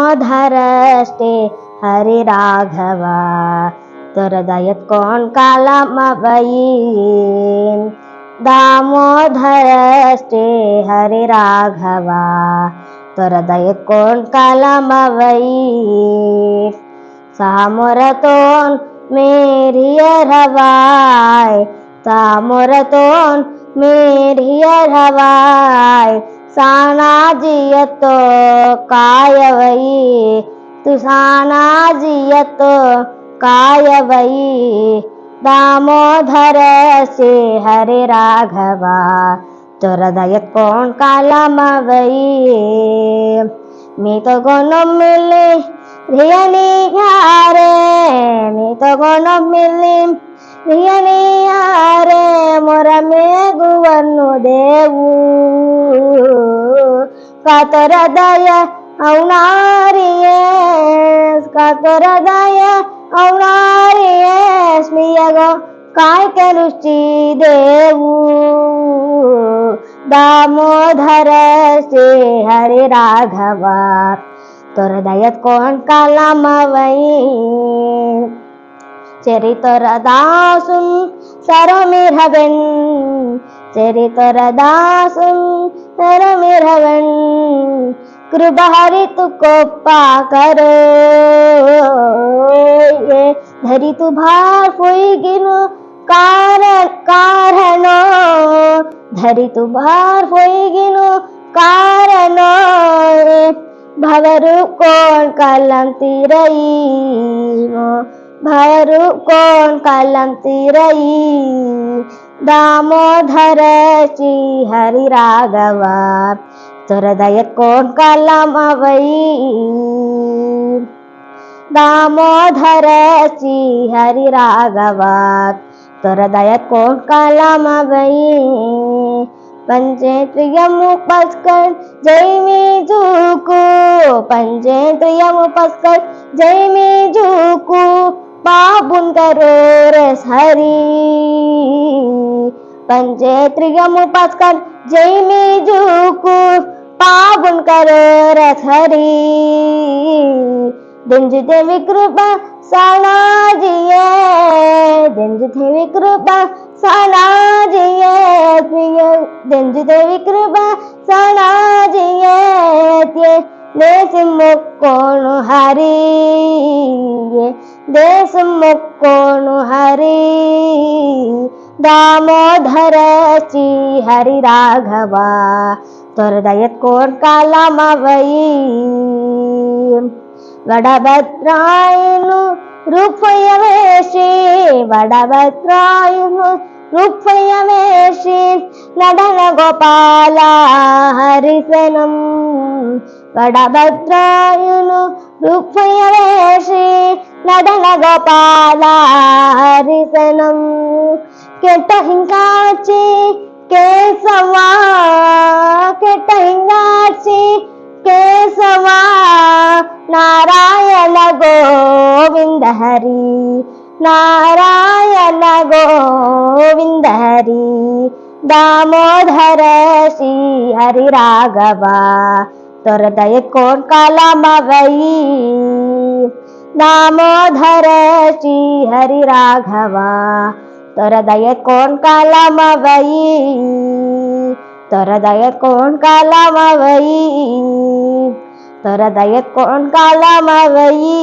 दामोदरस्ते हरि राघव तोर दयत कौन कालमवई दामोदरस्ते हरि राघव तोर दयत कौन कालमवई सामोरतोन मेरी रवाय सामोरतोन मेरी रवाय सानाजियतो कायवई तु सानाजियतो कायवई दामोदर से हरे राघव तोर दयत कौन कालमवई मैं तो गोनो मिले रियनी यारे मैं तो गोनो मिले रियनी यारे मोरा में गुवनु देवू कातर दया औनारियेस कातर दया औनारियेस मियगो काय के रुचि देवू दामोदर से हरे राघव तोर दयत कौन कालमवई चरितर दासुन सरमिरवन चरितर दासुन सरमिरवन कृपा हरि तुको पाकरो ये धरि तु भार फुई गिनु कारणो धरि तु भार फुई गिनु कारणो भवरु कौन कलम तिरई भवरु कौन कलम तिरई दामोदर श्री हरि राघव तोर दयत कौन कालमवई दामोदर श्री हरि राघव तोर दयत कौन कालमवई पंचेन्द्रियमुपस्कर जैमी जुकु पंचेन्द्रियमुपस्कर जैमी जुकु पाबुन करो रस हरि पंचेन्द्रियमुपस्कर जैमी जुकु पाबुन करो रस हरि दिंजु देवी कृपा सानाजिए दिंजु देवी कृपा सानाजिए प्रिय दिंजु देवी कृपा सानाजिए देश मुक्कोनु हरि देश मुक्कोनु हरि दामोदर श्री हरि राघव तोर दयत कौन कालमवई वडभद्रायुनु रूपयवेशि वडभद्रायुनु रूपयवेशि नडन गोपाल हरिसनं वडभद्रायुनु रूपयवेशि नडन गोपाल हरिसनं केटहिंगाची केसवा केटहिंगाची केसवा नारायण गोविंद हरि नारायण गोविंद हरि दामोदर श्री हरि राघव तोर दयत कौन कालमवई दामोदर श्री हरि राघव तोर दयत कौन कालमवई तोर दयत कौन कालमवई तोर दयत कौन कालमवई।